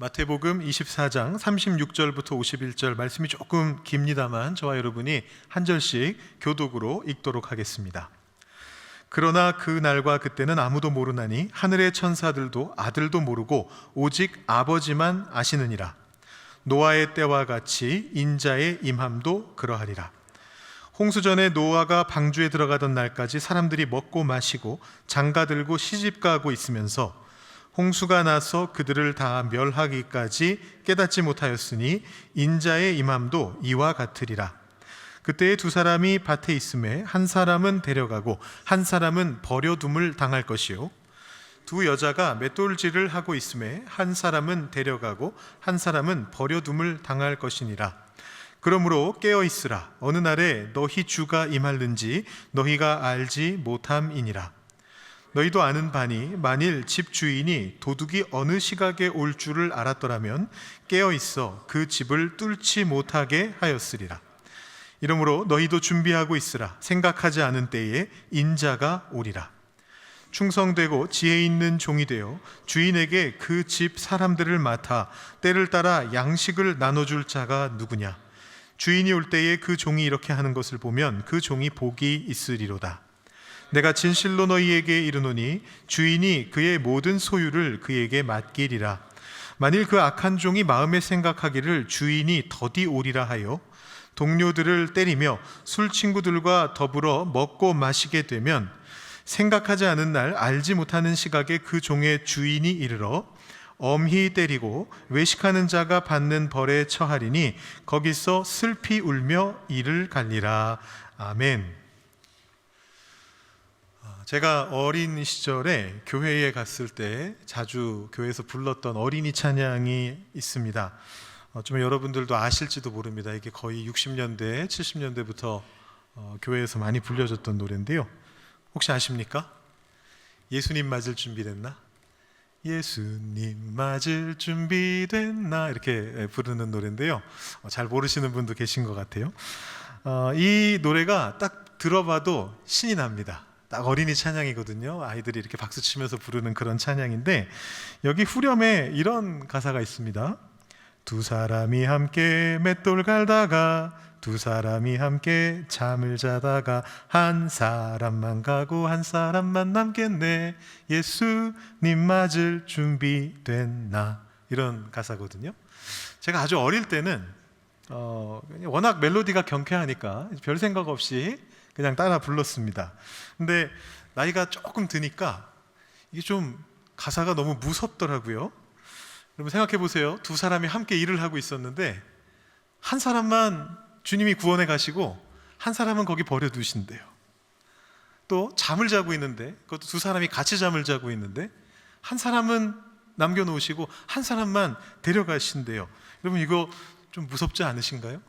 마태복음 24장 36절부터 51절 말씀이 조금 깁니다만 저와 여러분이 한 절씩 교독으로 읽도록 하겠습니다. 그러나 그 날과 그때는 아무도 모르나니 하늘의 천사들도 아들도 모르고 오직 아버지만 아시느니라. 노아의 때와 같이 인자의 임함도 그러하리라. 홍수전에 노아가 방주에 들어가던 날까지 사람들이 먹고 마시고 장가들고 시집가고 있으면서 홍수가 나서 그들을 다 멸하기까지 깨닫지 못하였으니 인자의 임함도 이와 같으리라. 그때에 두 사람이 밭에 있음에 한 사람은 데려가고 한 사람은 버려둠을 당할 것이요 두 여자가 맷돌질을 하고 있음에 한 사람은 데려가고 한 사람은 버려둠을 당할 것이니라. 그러므로 깨어 있으라. 어느 날에 너희 주가 임할는지 너희가 알지 못함이니라. 너희도 아는 바니 만일 집 주인이 도둑이 어느 시각에 올 줄을 알았더라면 깨어 있어 그 집을 뚫지 못하게 하였으리라. 이러므로 너희도 준비하고 있으라. 생각하지 않은 때에 인자가 오리라. 충성되고 지혜 있는 종이 되어 주인에게 그 집 사람들을 맡아 때를 따라 양식을 나눠줄 자가 누구냐. 주인이 올 때에 그 종이 이렇게 하는 것을 보면 그 종이 복이 있으리로다. 내가 진실로 너희에게 이르노니 주인이 그의 모든 소유를 그에게 맡기리라. 만일 그 악한 종이 마음에 생각하기를 주인이 더디 오리라 하여 동료들을 때리며 술 친구들과 더불어 먹고 마시게 되면 생각하지 않은 날 알지 못하는 시각에 그 종의 주인이 이르러 엄히 때리고 외식하는 자가 받는 벌에 처하리니 거기서 슬피 울며 이를 갈리라. 아멘. 제가 어린 시절에 교회에 갔을 때 자주 교회에서 불렀던 어린이 찬양이 있습니다. 좀 여러분들도 아실지도 모릅니다. 이게 거의 60년대, 70년대부터 교회에서 많이 불려졌던 노래인데요. 혹시 아십니까? 예수님 맞을 준비됐나? 예수님 맞을 준비됐나? 이렇게 부르는 노래인데요. 잘 모르시는 분도 계신 것 같아요. 이 노래가 딱 들어봐도 신이 납니다. 딱 어린이 찬양이거든요. 아이들이 이렇게 박수 치면서 부르는 그런 찬양인데 여기 후렴에 이런 가사가 있습니다. 두 사람이 함께 맷돌 갈다가 두 사람이 함께 잠을 자다가 한 사람만 가고 한 사람만 남겠네. 예수님 맞을 준비 됐나? 이런 가사거든요. 제가 아주 어릴 때는 워낙 멜로디가 경쾌하니까 별 생각 없이 그냥 따라 불렀습니다. 근데 나이가 조금 드니까 이게 좀 가사가 너무 무섭더라고요. 여러분 생각해 보세요. 두 사람이 함께 일을 하고 있었는데 한 사람만 주님이 구원해 가시고 한 사람은 거기 버려두신대요. 또 잠을 자고 있는데 그것도 두 사람이 같이 잠을 자고 있는데 한 사람은 남겨놓으시고 한 사람만 데려가신대요. 여러분 이거 좀 무섭지 않으신가요?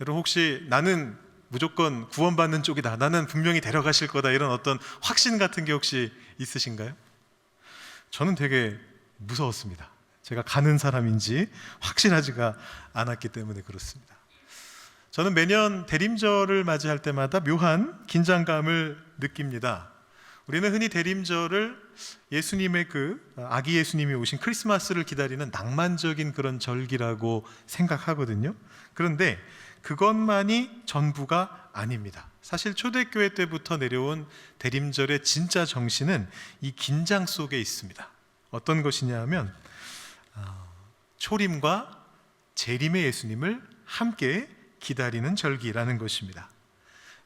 여러분 혹시 나는 무조건 구원받는 쪽이다, 나는 분명히 데려가실 거다, 이런 어떤 확신 같은 게 혹시 있으신가요? 저는 되게 무서웠습니다. 제가 가는 사람인지 확실하지가 않았기 때문에 그렇습니다. 저는 매년 대림절을 맞이할 때마다 묘한 긴장감을 느낍니다. 우리는 흔히 대림절을 예수님의 아기 예수님이 오신 크리스마스를 기다리는 낭만적인 그런 절기라고 생각하거든요. 그런데 그것만이 전부가 아닙니다. 사실 초대교회 때부터 내려온 대림절의 진짜 정신은 이 긴장 속에 있습니다. 어떤 것이냐 하면 초림과 재림의 예수님을 함께 기다리는 절기라는 것입니다.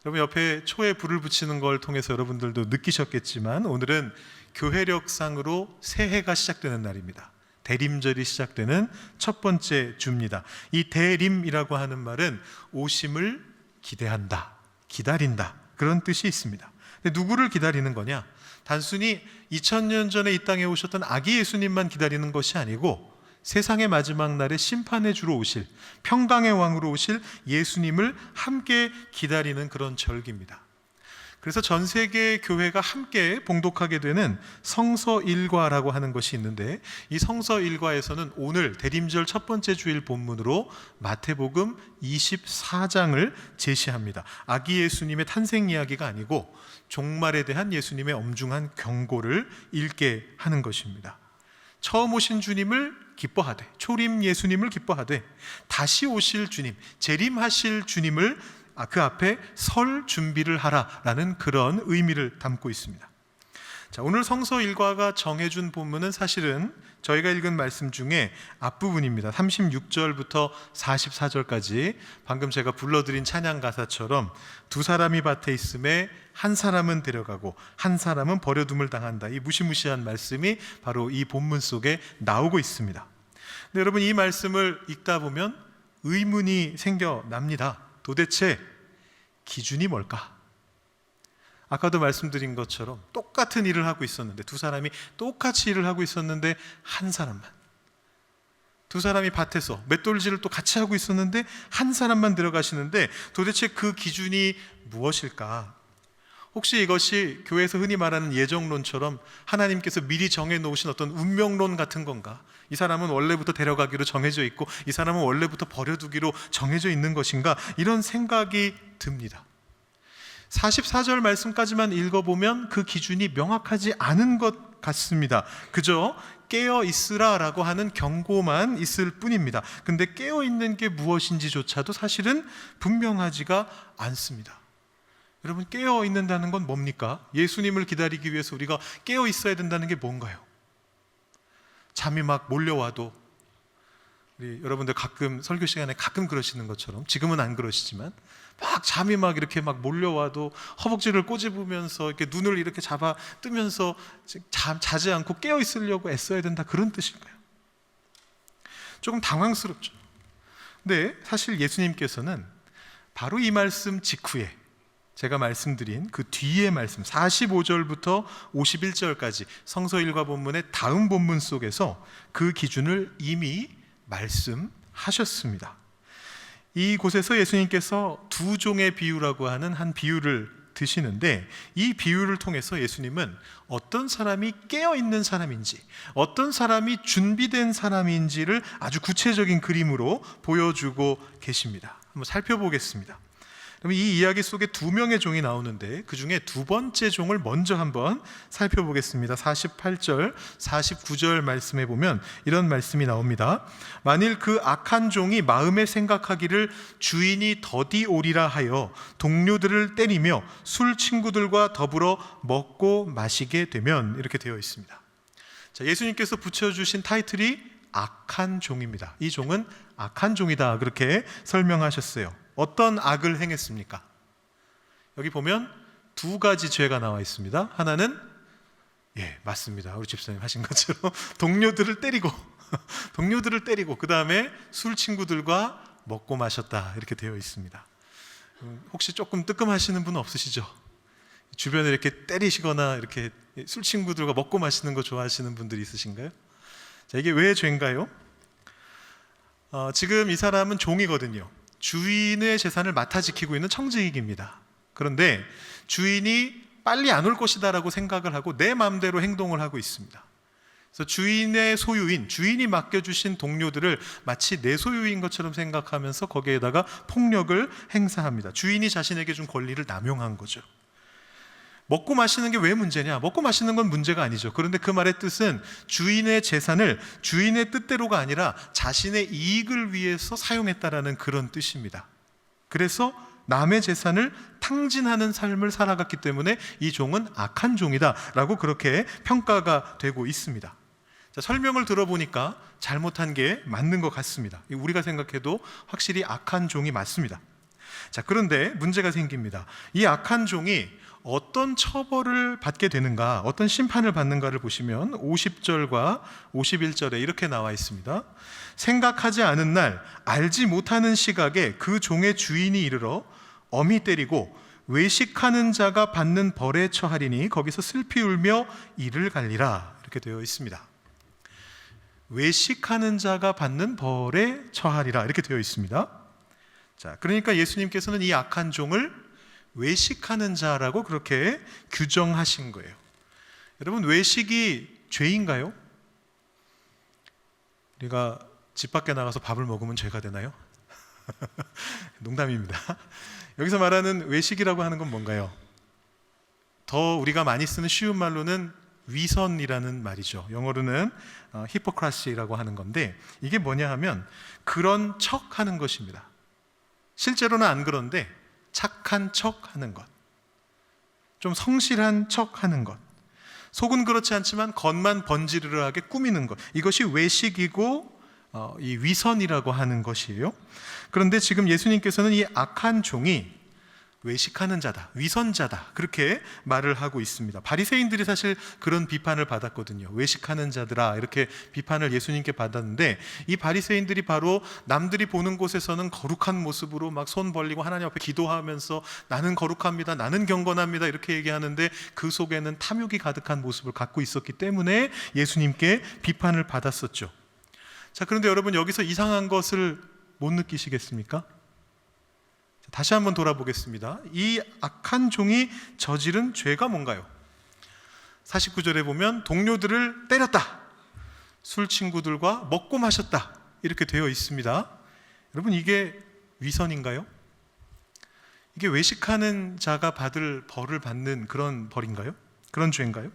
여러분 옆에 초에 불을 붙이는 걸 통해서 여러분들도 느끼셨겠지만 오늘은 교회력상으로 새해가 시작되는 날입니다. 대림절이 시작되는 첫 번째 주입니다. 이 대림이라고 하는 말은 오심을 기대한다, 기다린다, 그런 뜻이 있습니다. 근데 누구를 기다리는 거냐? 단순히 2000년 전에 이 땅에 오셨던 아기 예수님만 기다리는 것이 아니고 세상의 마지막 날에 심판의 주로 오실, 평강의 왕으로 오실 예수님을 함께 기다리는 그런 절기입니다. 그래서 전 세계 교회가 함께 봉독하게 되는 성서일과라고 하는 것이 있는데 이 성서일과에서는 오늘 대림절 첫 번째 주일 본문으로 마태복음 24장을 제시합니다. 아기 예수님의 탄생 이야기가 아니고 종말에 대한 예수님의 엄중한 경고를 읽게 하는 것입니다. 처음 오신 주님을 기뻐하되, 초림 예수님을 기뻐하되 다시 오실 주님, 재림하실 주님을 그 앞에 설 준비를 하라라는 그런 의미를 담고 있습니다. 자, 오늘 성서 일과가 정해준 본문은 사실은 저희가 읽은 말씀 중에 앞부분입니다. 36절부터 44절까지 방금 제가 불러드린 찬양 가사처럼 두 사람이 밭에 있음에 한 사람은 데려가고 한 사람은 버려둠을 당한다. 이 무시무시한 말씀이 바로 이 본문 속에 나오고 있습니다. 근데 여러분, 이 말씀을 읽다 보면 의문이 생겨납니다. 도대체 기준이 뭘까? 아까도 말씀드린 것처럼 똑같은 일을 하고 있었는데, 두 사람이 똑같이 일을 하고 있었는데 한 사람만, 두 사람이 밭에서 맷돌질을 또 같이 하고 있었는데 한 사람만 들어가시는데 도대체 그 기준이 무엇일까? 혹시 이것이 교회에서 흔히 말하는 예정론처럼 하나님께서 미리 정해놓으신 어떤 운명론 같은 건가? 이 사람은 원래부터 데려가기로 정해져 있고 이 사람은 원래부터 버려두기로 정해져 있는 것인가? 이런 생각이 듭니다. 44절 말씀까지만 읽어보면 그 기준이 명확하지 않은 것 같습니다. 그저 깨어 있으라 라고 하는 경고만 있을 뿐입니다. 근데 깨어 있는 게 무엇인지조차도 사실은 분명하지가 않습니다. 여러분, 깨어 있는다는 건 뭡니까? 예수님을 기다리기 위해서 우리가 깨어 있어야 된다는 게 뭔가요? 잠이 막 몰려와도, 우리 여러분들 가끔 설교 시간에 가끔 그러시는 것처럼, 지금은 안 그러시지만 막 잠이 막 이렇게 막 몰려와도 허벅지를 꼬집으면서 이렇게 눈을 이렇게 잡아 뜨면서 자지 않고 깨어 있으려고 애써야 된다, 그런 뜻일까요? 조금 당황스럽죠. 근데 사실 예수님께서는 바로 이 말씀 직후에 제가 말씀드린 그 뒤의 말씀 45절부터 51절까지 성서 일과 본문의 다음 본문 속에서 그 기준을 이미 말씀하셨습니다. 이곳에서 예수님께서 두 종의 비유라고 하는 한 비유를 드시는데, 이 비유를 통해서 예수님은 어떤 사람이 깨어있는 사람인지, 어떤 사람이 준비된 사람인지를 아주 구체적인 그림으로 보여주고 계십니다. 한번 살펴보겠습니다. 그럼 이 이야기 속에 두 명의 종이 나오는데 그 중에 두 번째 종을 먼저 한번 살펴보겠습니다. 48절, 49절 말씀에 보면 이런 말씀이 나옵니다. 만일 그 악한 종이 마음에 생각하기를 주인이 더디 오리라 하여 동료들을 때리며 술 친구들과 더불어 먹고 마시게 되면, 이렇게 되어 있습니다. 자, 예수님께서 붙여주신 타이틀이 악한 종입니다. 이 종은 악한 종이다, 그렇게 설명하셨어요. 어떤 악을 행했습니까? 여기 보면 두 가지 죄가 나와 있습니다. 하나는, 맞습니다, 우리 집사님 하신 것처럼 동료들을 때리고 그 다음에 술 친구들과 먹고 마셨다, 이렇게 되어 있습니다. 혹시 조금 뜨끔하시는 분은 없으시죠? 주변에 이렇게 때리시거나 이렇게 술 친구들과 먹고 마시는 거 좋아하시는 분들이 있으신가요? 자, 이게 왜 죄인가요? 지금 이 사람은 종이거든요. 주인의 재산을 맡아 지키고 있는 청지기입니다. 그런데 주인이 빨리 안 올 것이다 라고 생각을 하고 내 마음대로 행동을 하고 있습니다. 그래서 주인의 소유인, 주인이 맡겨주신 동료들을 마치 내 소유인 것처럼 생각하면서 거기에다가 폭력을 행사합니다. 주인이 자신에게 준 권리를 남용한 거죠. 먹고 마시는 게 왜 문제냐? 먹고 마시는 건 문제가 아니죠. 그런데 그 말의 뜻은 주인의 재산을 주인의 뜻대로가 아니라 자신의 이익을 위해서 사용했다라는 그런 뜻입니다. 그래서 남의 재산을 탕진하는 삶을 살아갔기 때문에 이 종은 악한 종이다라고 그렇게 평가가 되고 있습니다. 자, 설명을 들어보니까 잘못한 게 맞는 것 같습니다. 우리가 생각해도 확실히 악한 종이 맞습니다. 자, 그런데 문제가 생깁니다. 이 악한 종이 어떤 처벌을 받게 되는가, 어떤 심판을 받는가를 보시면 50절과 51절에 이렇게 나와 있습니다. 생각하지 않은 날, 알지 못하는 시각에 그 종의 주인이 이르러 엄히 때리고 외식하는 자가 받는 벌에 처하리니 거기서 슬피 울며 이를 갈리라, 이렇게 되어 있습니다. 외식하는 자가 받는 벌에 처하리라, 이렇게 되어 있습니다. 자, 그러니까 예수님께서는 이 악한 종을 외식하는 자라고 그렇게 규정하신 거예요. 여러분, 외식이 죄인가요? 우리가 집 밖에 나가서 밥을 먹으면 죄가 되나요? 농담입니다. 여기서 말하는 외식이라고 하는 건 뭔가요? 더 우리가 많이 쓰는 쉬운 말로는 위선이라는 말이죠. 영어로는 히포크라시라고 하는 건데, 이게 뭐냐 하면 그런 척 하는 것입니다. 실제로는 안 그런데 착한 척 하는 것, 좀 성실한 척 하는 것, 속은 그렇지 않지만 겉만 번지르르하게 꾸미는 것, 이것이 외식이고 이 위선이라고 하는 것이에요. 그런데 지금 예수님께서는 이 악한 종이 외식하는 자다, 위선자다, 그렇게 말을 하고 있습니다. 바리새인들이 사실 그런 비판을 받았거든요. 외식하는 자들아, 이렇게 비판을 예수님께 받았는데, 이 바리새인들이 바로 남들이 보는 곳에서는 거룩한 모습으로 막 손 벌리고 하나님 앞에 기도하면서 나는 거룩합니다, 나는 경건합니다, 이렇게 얘기하는데 그 속에는 탐욕이 가득한 모습을 갖고 있었기 때문에 예수님께 비판을 받았었죠. 자, 그런데 여러분, 여기서 이상한 것을 못 느끼시겠습니까? 다시 한번 돌아보겠습니다. 이 악한 종이 저지른 죄가 뭔가요? 49절에 보면 동료들을 때렸다, 술 친구들과 먹고 마셨다, 이렇게 되어 있습니다. 여러분, 이게 위선인가요? 이게 외식하는 자가 받을 벌을 받는 그런 벌인가요? 그런 죄인가요?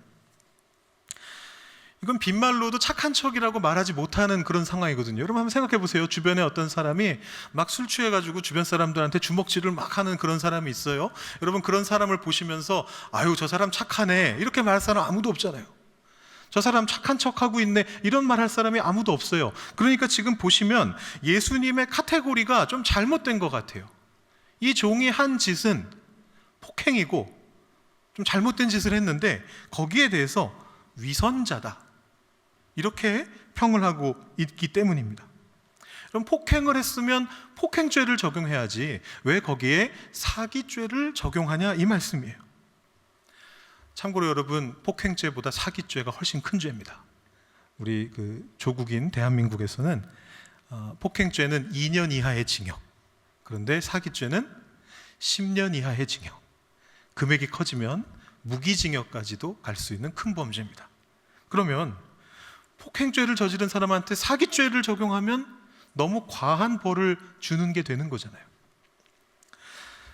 이건 빈말로도 착한 척이라고 말하지 못하는 그런 상황이거든요. 여러분 한번 생각해 보세요. 주변에 어떤 사람이 막 술 취해가지고 주변 사람들한테 주먹질을 막 하는 그런 사람이 있어요. 여러분, 그런 사람을 보시면서 아유, 저 사람 착하네, 이렇게 말할 사람 아무도 없잖아요. 저 사람 착한 척하고 있네, 이런 말 할 사람이 아무도 없어요. 그러니까 지금 보시면 예수님의 카테고리가 좀 잘못된 것 같아요. 이 종이 한 짓은 폭행이고 좀 잘못된 짓을 했는데 거기에 대해서 위선자다, 이렇게 평을 하고 있기 때문입니다. 그럼 폭행을 했으면 폭행죄를 적용해야지 왜 거기에 사기죄를 적용하냐, 이 말씀이에요. 참고로 여러분, 폭행죄보다 사기죄가 훨씬 큰 죄입니다. 우리 조국인 대한민국에서는 폭행죄는 2년 이하의 징역, 그런데 사기죄는 10년 이하의 징역, 금액이 커지면 무기징역까지도 갈 수 있는 큰 범죄입니다. 그러면 폭행죄를 저지른 사람한테 사기죄를 적용하면 너무 과한 벌을 주는 게 되는 거잖아요.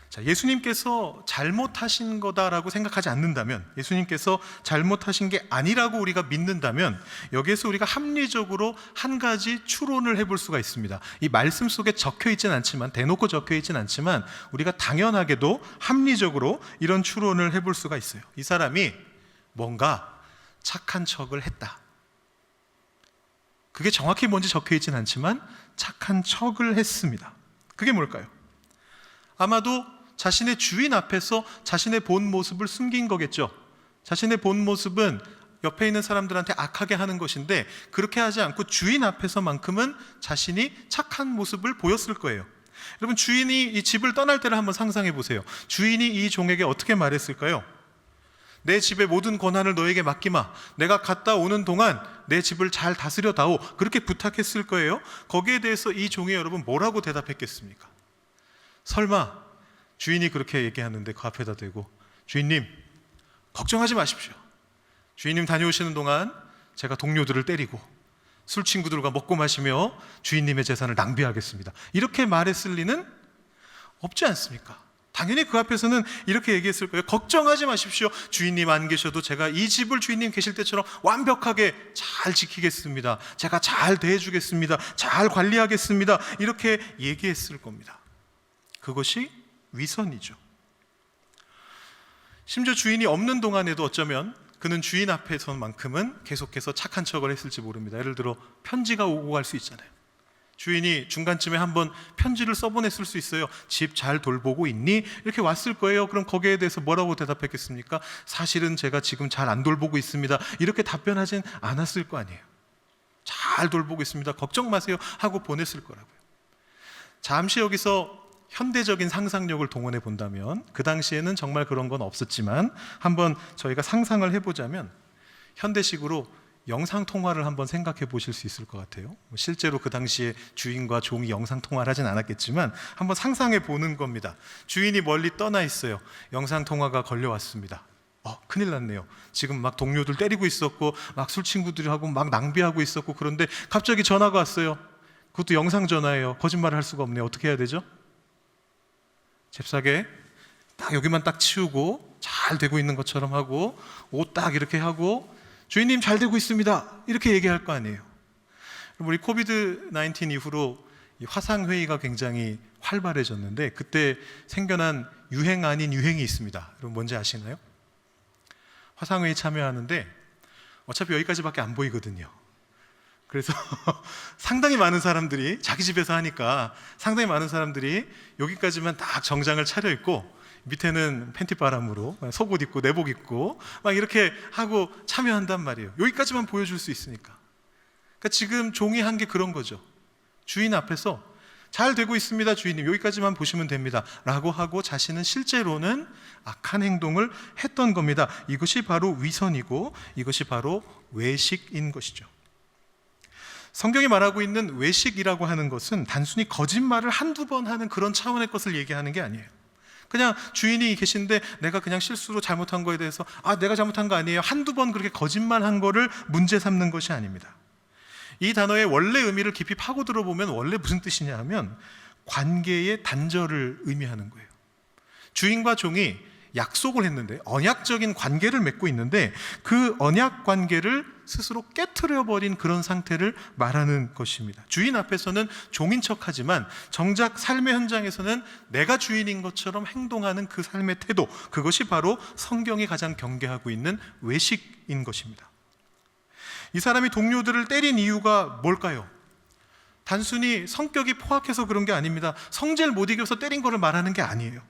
자, 예수님께서 잘못하신 거다라고 생각하지 않는다면, 예수님께서 잘못하신 게 아니라고 우리가 믿는다면, 여기에서 우리가 합리적으로 한 가지 추론을 해볼 수가 있습니다. 이 말씀 속에 적혀 있진 않지만, 대놓고 적혀 있진 않지만 우리가 당연하게도 합리적으로 이런 추론을 해볼 수가 있어요. 이 사람이 뭔가 착한 척을 했다, 그게 정확히 뭔지 적혀 있진 않지만 착한 척을 했습니다. 그게 뭘까요? 아마도 자신의 주인 앞에서 자신의 본 모습을 숨긴 거겠죠. 자신의 본 모습은 옆에 있는 사람들한테 악하게 하는 것인데, 그렇게 하지 않고 주인 앞에서만큼은 자신이 착한 모습을 보였을 거예요. 여러분, 주인이 이 집을 떠날 때를 한번 상상해 보세요. 주인이 이 종에게 어떻게 말했을까요? 내 집의 모든 권한을 너에게 맡기마, 내가 갔다 오는 동안 내 집을 잘 다스려 다오, 그렇게 부탁했을 거예요. 거기에 대해서 이 종이 여러분 뭐라고 대답했겠습니까? 설마 주인이 그렇게 얘기하는데 그 앞에다 대고 주인님 걱정하지 마십시오, 주인님 다녀오시는 동안 제가 동료들을 때리고 술 친구들과 먹고 마시며 주인님의 재산을 낭비하겠습니다, 이렇게 말했을 리는 없지 않습니까? 당연히 그 앞에서는 이렇게 얘기했을 거예요. 걱정하지 마십시오, 주인님 안 계셔도 제가 이 집을 주인님 계실 때처럼 완벽하게 잘 지키겠습니다, 제가 잘 대해주겠습니다, 잘 관리하겠습니다, 이렇게 얘기했을 겁니다. 그것이 위선이죠. 심지어 주인이 없는 동안에도 어쩌면 그는 주인 앞에서만큼은 계속해서 착한 척을 했을지 모릅니다. 예를 들어 편지가 오고 갈 수 있잖아요. 주인이 중간쯤에 한번 편지를 써보냈을 수 있어요. 집 잘 돌보고 있니? 이렇게 왔을 거예요. 그럼 거기에 대해서 뭐라고 대답했겠습니까? 사실은 제가 지금 잘 안 돌보고 있습니다, 이렇게 답변하진 않았을 거 아니에요. 잘 돌보고 있습니다, 걱정 마세요 하고 보냈을 거라고요. 잠시 여기서 현대적인 상상력을 동원해 본다면, 그 당시에는 정말 그런 건 없었지만 한번 저희가 상상을 해보자면 현대식으로 영상통화를 한번 생각해 보실 수 있을 것 같아요. 실제로 그 당시에 주인과 종이 영상통화를 하진 않았겠지만 한번 상상해 보는 겁니다. 주인이 멀리 떠나 있어요. 영상통화가 걸려왔습니다. 큰일 났네요. 지금 막 동료들 때리고 있었고 막 술 친구들하고 막 낭비하고 있었고, 그런데 갑자기 전화가 왔어요. 그것도 영상 전화예요. 거짓말을 할 수가 없네요. 어떻게 해야 되죠? 잽싸게 딱 여기만 딱 치우고 잘 되고 있는 것처럼 하고 옷 딱 이렇게 하고 주인님 잘 되고 있습니다, 이렇게 얘기할 거 아니에요. 우리 코비드-19 이후로 이 화상회의가 굉장히 활발해졌는데 그때 생겨난 유행 아닌 유행이 있습니다. 여러분 뭔지 아시나요? 화상회의 참여하는데 어차피 여기까지밖에 안 보이거든요. 그래서 상당히 많은 사람들이 자기 집에서 하니까 상당히 많은 사람들이 여기까지만 딱 정장을 차려입고 밑에는 팬티바람으로 속옷 입고 내복 입고 막 이렇게 하고 참여한단 말이에요. 여기까지만 보여줄 수 있으니까. 그러니까 지금 종이 한 게 그런 거죠. 주인 앞에서 잘 되고 있습니다, 주인님, 여기까지만 보시면 됩니다 라고 하고 자신은 실제로는 악한 행동을 했던 겁니다. 이것이 바로 위선이고 이것이 바로 외식인 것이죠. 성경이 말하고 있는 외식이라고 하는 것은 단순히 거짓말을 한두 번 하는 그런 차원의 것을 얘기하는 게 아니에요. 그냥 주인이 계신데 내가 그냥 실수로 잘못한 거에 대해서 내가 잘못한 거 아니에요, 한두 번 그렇게 거짓말한 거를 문제 삼는 것이 아닙니다. 이 단어의 원래 의미를 깊이 파고 들어보면 원래 무슨 뜻이냐 하면 관계의 단절을 의미하는 거예요. 주인과 종이 약속을 했는데, 언약적인 관계를 맺고 있는데 그 언약 관계를 스스로 깨트려버린 그런 상태를 말하는 것입니다. 주인 앞에서는 종인 척하지만 정작 삶의 현장에서는 내가 주인인 것처럼 행동하는 그 삶의 태도, 그것이 바로 성경이 가장 경계하고 있는 외식인 것입니다. 이 사람이 동료들을 때린 이유가 뭘까요? 단순히 성격이 포악해서 그런 게 아닙니다. 성질 못 이겨서 때린 거를 말하는 게 아니에요.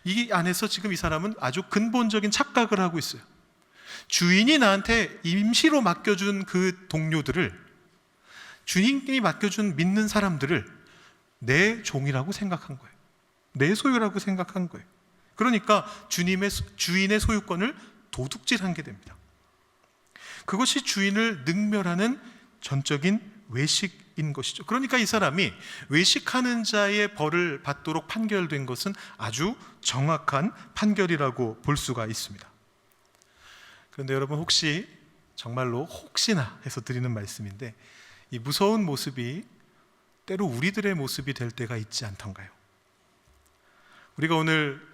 이 안에서 지금 이 사람은 아주 근본적인 착각을 하고 있어요. 주인이 나한테 임시로 맡겨준 그 동료들을, 주인이 맡겨준 믿는 사람들을 내 종이라고 생각한 거예요. 내 소유라고 생각한 거예요. 그러니까 주인의 소유권을 도둑질한 게 됩니다. 그것이 주인을 능멸하는 전적인 외식인 것이죠. 그러니까 이 사람이 외식하는 자의 벌을 받도록 판결된 것은 아주 정확한 판결이라고 볼 수가 있습니다. 그런데 여러분, 혹시, 정말로 혹시나 해서 드리는 말씀인데, 이 무서운 모습이 때로 우리들의 모습이 될 때가 있지 않던가요? 우리가 오늘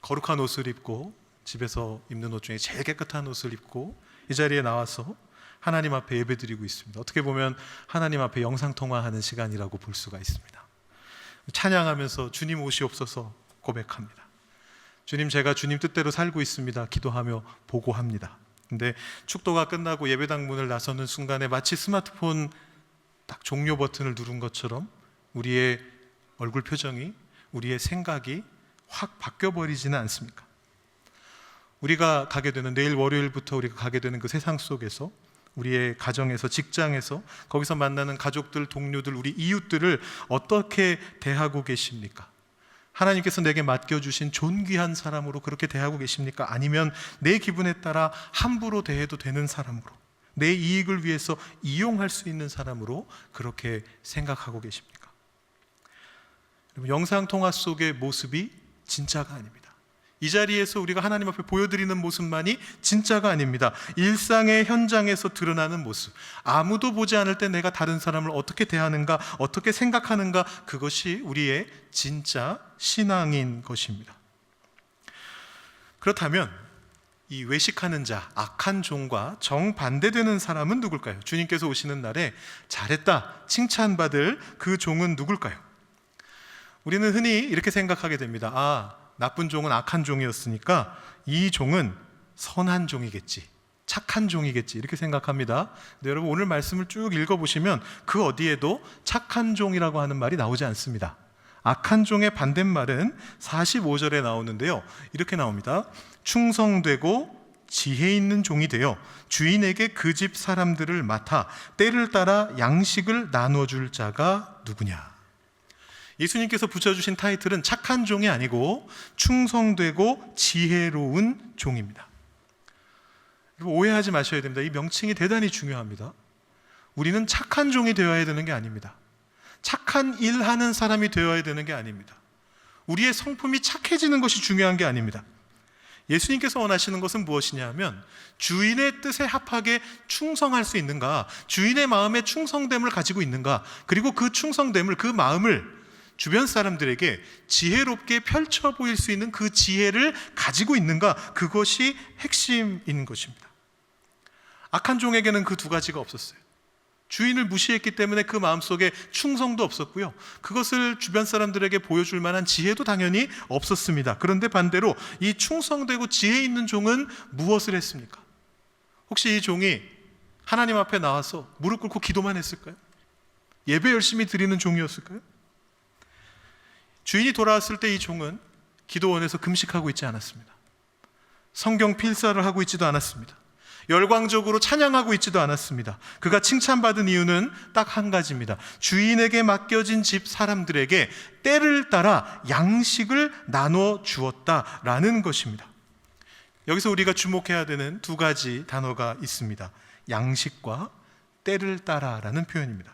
거룩한 옷을 입고, 집에서 입는 옷 중에 제일 깨끗한 옷을 입고 이 자리에 나와서 하나님 앞에 예배드리고 있습니다. 어떻게 보면 하나님 앞에 영상통화하는 시간이라고 볼 수가 있습니다. 찬양하면서 주님 오시옵소서 고백합니다. 주님, 제가 주님 뜻대로 살고 있습니다 기도하며 보고합니다. 근데 축도가 끝나고 예배당 문을 나서는 순간에 마치 스마트폰 딱 종료 버튼을 누른 것처럼 우리의 얼굴 표정이, 우리의 생각이 확 바뀌어버리지는 않습니까? 우리가 가게 되는, 내일 월요일부터 우리가 가게 되는 그 세상 속에서, 우리의 가정에서, 직장에서, 거기서 만나는 가족들, 동료들, 우리 이웃들을 어떻게 대하고 계십니까? 하나님께서 내게 맡겨주신 존귀한 사람으로 그렇게 대하고 계십니까? 아니면 내 기분에 따라 함부로 대해도 되는 사람으로, 내 이익을 위해서 이용할 수 있는 사람으로 그렇게 생각하고 계십니까? 영상통화 속의 모습이 진짜가 아닙니다. 이 자리에서 우리가 하나님 앞에 보여드리는 모습만이 진짜가 아닙니다. 일상의 현장에서 드러나는 모습, 아무도 보지 않을 때 내가 다른 사람을 어떻게 대하는가, 어떻게 생각하는가, 그것이 우리의 진짜 신앙인 것입니다. 그렇다면 이 외식하는 자, 악한 종과 정반대되는 사람은 누굴까요? 주님께서 오시는 날에 잘했다 칭찬받을 그 종은 누굴까요? 우리는 흔히 이렇게 생각하게 됩니다. 나쁜 종은 악한 종이었으니까 이 종은 선한 종이겠지, 착한 종이겠지, 이렇게 생각합니다. 근데 여러분, 오늘 말씀을 쭉 읽어보시면 그 어디에도 착한 종이라고 하는 말이 나오지 않습니다. 악한 종의 반대말은 45절에 나오는데요, 이렇게 나옵니다. 충성되고 지혜 있는 종이 되어 주인에게 그 집 사람들을 맡아 때를 따라 양식을 나눠줄 자가 누구냐. 예수님께서 붙여주신 타이틀은 착한 종이 아니고 충성되고 지혜로운 종입니다. 오해하지 마셔야 됩니다. 이 명칭이 대단히 중요합니다. 우리는 착한 종이 되어야 되는 게 아닙니다. 착한 일하는 사람이 되어야 되는 게 아닙니다. 우리의 성품이 착해지는 것이 중요한 게 아닙니다. 예수님께서 원하시는 것은 무엇이냐 하면 주인의 뜻에 합하게 충성할 수 있는가, 주인의 마음에 충성됨을 가지고 있는가, 그리고 그 충성됨을, 그 마음을 주변 사람들에게 지혜롭게 펼쳐 보일 수 있는 그 지혜를 가지고 있는가, 그것이 핵심인 것입니다. 악한 종에게는 그 두 가지가 없었어요. 주인을 무시했기 때문에 그 마음속에 충성도 없었고요, 그것을 주변 사람들에게 보여줄 만한 지혜도 당연히 없었습니다. 그런데 반대로 이 충성되고 지혜 있는 종은 무엇을 했습니까? 혹시 이 종이 하나님 앞에 나와서 무릎 꿇고 기도만 했을까요? 예배 열심히 드리는 종이었을까요? 주인이 돌아왔을 때 이 종은 기도원에서 금식하고 있지 않았습니다. 성경 필사를 하고 있지도 않았습니다. 열광적으로 찬양하고 있지도 않았습니다. 그가 칭찬받은 이유는 딱 한 가지입니다. 주인에게 맡겨진 집 사람들에게 때를 따라 양식을 나눠 주었다라는 것입니다. 여기서 우리가 주목해야 되는 두 가지 단어가 있습니다. 양식과 때를 따라라는 표현입니다.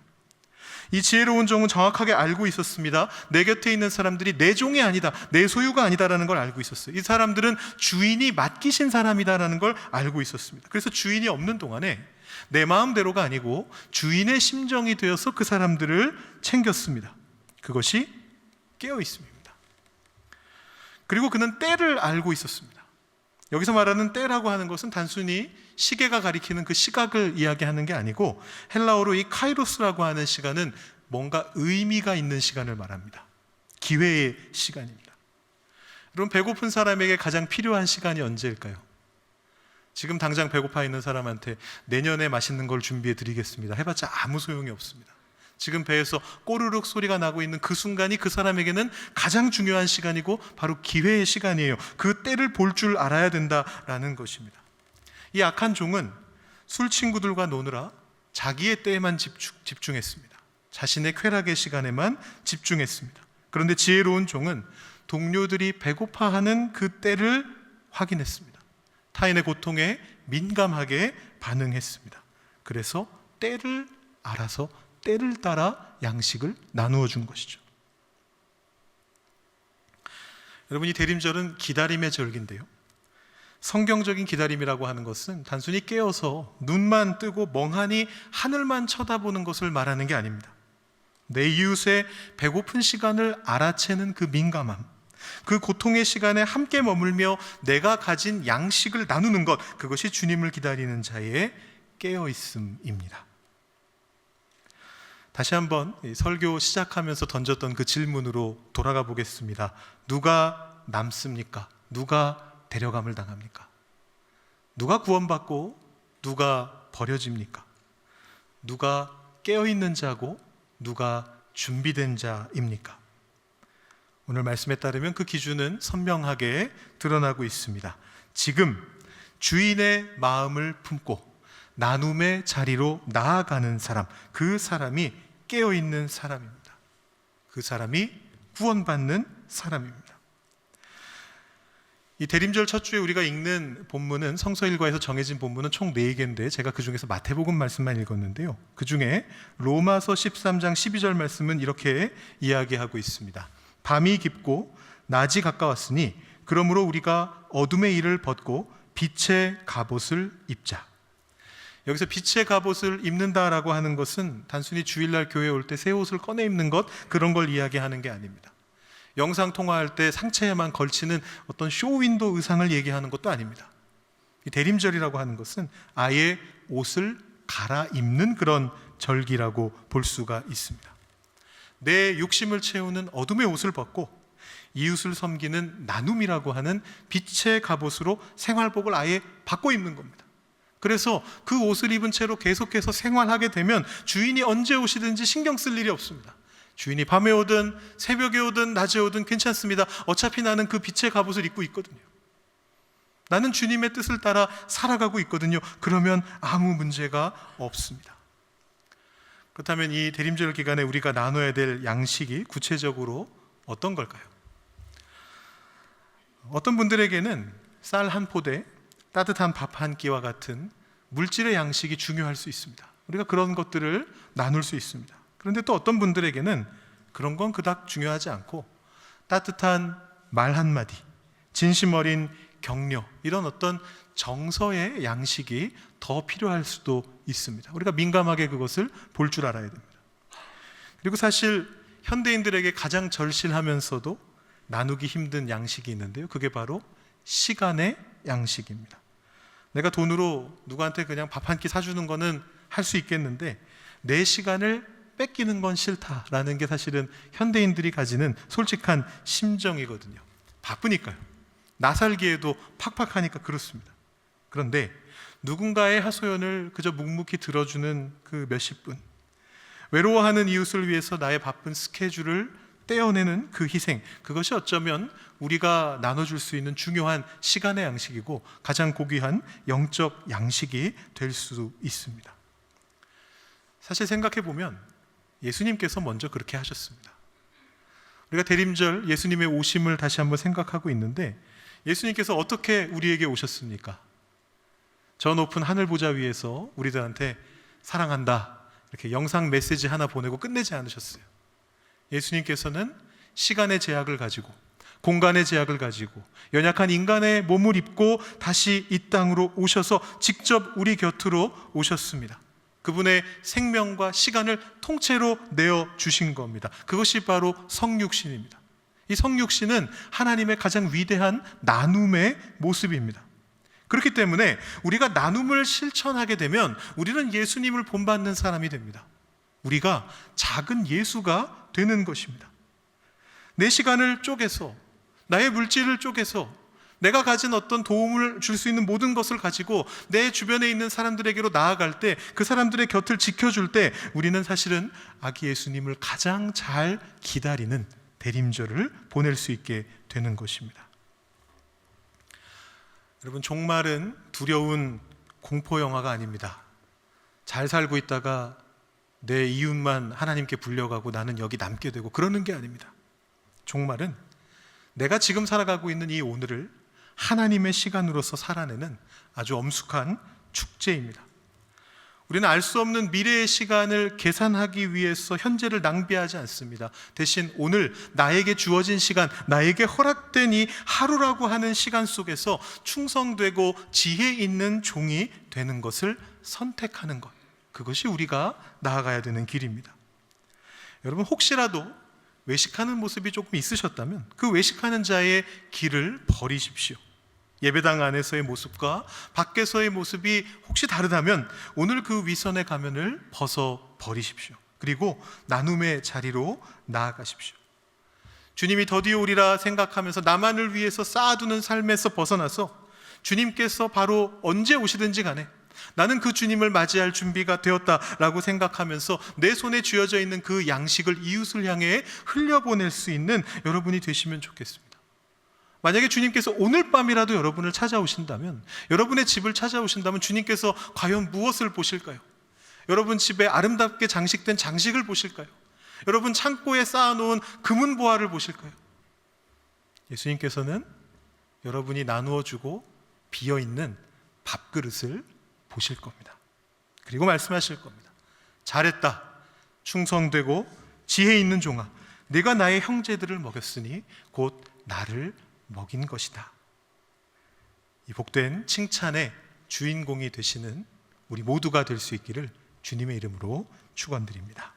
이 지혜로운 종은 정확하게 알고 있었습니다. 내 곁에 있는 사람들이 내 종이 아니다, 내 소유가 아니다라는 걸 알고 있었어요. 이 사람들은 주인이 맡기신 사람이다라는 걸 알고 있었습니다. 그래서 주인이 없는 동안에 내 마음대로가 아니고 주인의 심정이 되어서 그 사람들을 챙겼습니다. 그것이 깨어있음입니다. 그리고 그는 때를 알고 있었습니다. 여기서 말하는 때라고 하는 것은 단순히 시계가 가리키는 그 시각을 이야기하는 게 아니고, 헬라어로 이 카이로스라고 하는 시간은 뭔가 의미가 있는 시간을 말합니다. 기회의 시간입니다. 여러분, 배고픈 사람에게 가장 필요한 시간이 언제일까요? 지금 당장 배고파 있는 사람한테 내년에 맛있는 걸 준비해 드리겠습니다 해봤자 아무 소용이 없습니다. 지금 배에서 꼬르륵 소리가 나고 있는 그 순간이 그 사람에게는 가장 중요한 시간이고 바로 기회의 시간이에요. 그 때를 볼 줄 알아야 된다라는 것입니다. 이 악한 종은 술 친구들과 노느라 자기의 때에만 집중했습니다. 자신의 쾌락의 시간에만 집중했습니다. 그런데 지혜로운 종은 동료들이 배고파하는 그 때를 확인했습니다. 타인의 고통에 민감하게 반응했습니다. 그래서 때를 알아서 때를 따라 양식을 나누어 준 것이죠. 여러분, 이 대림절은 기다림의 절기인데요, 성경적인 기다림이라고 하는 것은 단순히 깨어서 눈만 뜨고 멍하니 하늘만 쳐다보는 것을 말하는 게 아닙니다. 내 이웃의 배고픈 시간을 알아채는 그 민감함, 그 고통의 시간에 함께 머물며 내가 가진 양식을 나누는 것, 그것이 주님을 기다리는 자의 깨어있음입니다. 다시 한번 설교 시작하면서 던졌던 그 질문으로 돌아가 보겠습니다. 누가 남습니까? 누가 데려감을 당합니까? 누가 구원받고 누가 버려집니까? 누가 깨어있는 자고 누가 준비된 자입니까? 오늘 말씀에 따르면 그 기준은 선명하게 드러나고 있습니다. 지금 주인의 마음을 품고 나눔의 자리로 나아가는 사람, 그 사람이 깨어있는 사람입니다. 그 사람이 구원받는 사람입니다. 이 대림절 첫 주에 우리가 읽는 본문은, 성서 일과에서 정해진 본문은 총 4개인데 제가 그 중에서 마태복음 말씀만 읽었는데요, 그 중에 로마서 13장 12절 말씀은 이렇게 이야기하고 있습니다. 밤이 깊고 낮이 가까웠으니 그러므로 우리가 어둠의 일을 벗고 빛의 갑옷을 입자. 여기서 빛의 갑옷을 입는다라고 하는 것은 단순히 주일날 교회에 올 때 새 옷을 꺼내 입는 것, 그런 걸 이야기하는 게 아닙니다. 영상 통화할 때 상체에만 걸치는 어떤 쇼윈도 의상을 얘기하는 것도 아닙니다. 이 대림절이라고 하는 것은 아예 옷을 갈아입는 그런 절기라고 볼 수가 있습니다. 내 욕심을 채우는 어둠의 옷을 벗고 이웃을 섬기는 나눔이라고 하는 빛의 갑옷으로 생활복을 아예 바꿔 입는 겁니다. 그래서 그 옷을 입은 채로 계속해서 생활하게 되면 주인이 언제 오시든지 신경 쓸 일이 없습니다. 주인이 밤에 오든 새벽에 오든 낮에 오든 괜찮습니다. 어차피 나는 그 빛의 갑옷을 입고 있거든요. 나는 주님의 뜻을 따라 살아가고 있거든요. 그러면 아무 문제가 없습니다. 그렇다면 이 대림절 기간에 우리가 나눠야 될 양식이 구체적으로 어떤 걸까요? 어떤 분들에게는 쌀 한 포대, 따뜻한 밥 한 끼와 같은 물질의 양식이 중요할 수 있습니다. 우리가 그런 것들을 나눌 수 있습니다. 그런데 또 어떤 분들에게는 그런 건 그닥 중요하지 않고 따뜻한 말 한마디, 진심 어린 격려, 이런 어떤 정서의 양식이 더 필요할 수도 있습니다. 우리가 민감하게 그것을 볼 줄 알아야 됩니다. 그리고 사실 현대인들에게 가장 절실하면서도 나누기 힘든 양식이 있는데요, 그게 바로 시간의 양식입니다. 내가 돈으로 누구한테 그냥 밥 한 끼 사주는 거는 할 수 있겠는데 내 시간을 뺏기는 건 싫다라는 게 사실은 현대인들이 가지는 솔직한 심정이거든요. 바쁘니까요. 나 살기에도 팍팍하니까 그렇습니다. 그런데 누군가의 하소연을 그저 묵묵히 들어주는 그 몇십 분, 외로워하는 이웃을 위해서 나의 바쁜 스케줄을 떼어내는 그 희생, 그것이 어쩌면 우리가 나눠줄 수 있는 중요한 시간의 양식이고 가장 고귀한 영적 양식이 될 수 있습니다. 사실 생각해 보면 예수님께서 먼저 그렇게 하셨습니다. 우리가 대림절 예수님의 오심을 다시 한번 생각하고 있는데 예수님께서 어떻게 우리에게 오셨습니까? 저 높은 하늘 보좌 위에서 우리들한테 사랑한다 이렇게 영상 메시지 하나 보내고 끝내지 않으셨어요. 예수님께서는 시간의 제약을 가지고 공간의 제약을 가지고 연약한 인간의 몸을 입고 다시 이 땅으로 오셔서 직접 우리 곁으로 오셨습니다. 그분의 생명과 시간을 통째로 내어주신 겁니다. 그것이 바로 성육신입니다. 이 성육신은 하나님의 가장 위대한 나눔의 모습입니다. 그렇기 때문에 우리가 나눔을 실천하게 되면 우리는 예수님을 본받는 사람이 됩니다. 우리가 작은 예수가 되는 것입니다. 내 시간을 쪼개서, 나의 물질을 쪼개서, 내가 가진 어떤 도움을 줄 수 있는 모든 것을 가지고 내 주변에 있는 사람들에게로 나아갈 때, 그 사람들의 곁을 지켜줄 때 우리는 사실은 아기 예수님을 가장 잘 기다리는 대림절을 보낼 수 있게 되는 것입니다. 여러분, 종말은 두려운 공포 영화가 아닙니다. 잘 살고 있다가 내 이웃만 하나님께 불려가고 나는 여기 남게 되고 그러는 게 아닙니다. 종말은 내가 지금 살아가고 있는 이 오늘을 하나님의 시간으로서 살아내는 아주 엄숙한 축제입니다. 우리는 알 수 없는 미래의 시간을 계산하기 위해서 현재를 낭비하지 않습니다. 대신 오늘 나에게 주어진 시간, 나에게 허락된 이 하루라고 하는 시간 속에서 충성되고 지혜 있는 종이 되는 것을 선택하는 것, 그것이 우리가 나아가야 되는 길입니다. 여러분, 혹시라도 외식하는 모습이 조금 있으셨다면 그 외식하는 자의 길을 버리십시오. 예배당 안에서의 모습과 밖에서의 모습이 혹시 다르다면 오늘 그 위선의 가면을 벗어 버리십시오. 그리고 나눔의 자리로 나아가십시오. 주님이 더디어 오리라 생각하면서 나만을 위해서 쌓아두는 삶에서 벗어나서 주님께서 바로 언제 오시든지 간에 나는 그 주님을 맞이할 준비가 되었다라고 생각하면서 내 손에 쥐어져 있는 그 양식을 이웃을 향해 흘려보낼 수 있는 여러분이 되시면 좋겠습니다. 만약에 주님께서 오늘 밤이라도 여러분을 찾아오신다면, 여러분의 집을 찾아오신다면 주님께서 과연 무엇을 보실까요? 여러분 집에 아름답게 장식된 장식을 보실까요? 여러분 창고에 쌓아놓은 금은 보화를 보실까요? 예수님께서는 여러분이 나누어주고 비어있는 밥그릇을 보실 겁니다. 그리고 말씀하실 겁니다. 잘했다, 충성되고 지혜 있는 종아, 네가 나의 형제들을 먹였으니 곧 나를 먹인 것이다. 이 복된 칭찬의 주인공이 되시는 우리 모두가 될 수 있기를 주님의 이름으로 축원드립니다.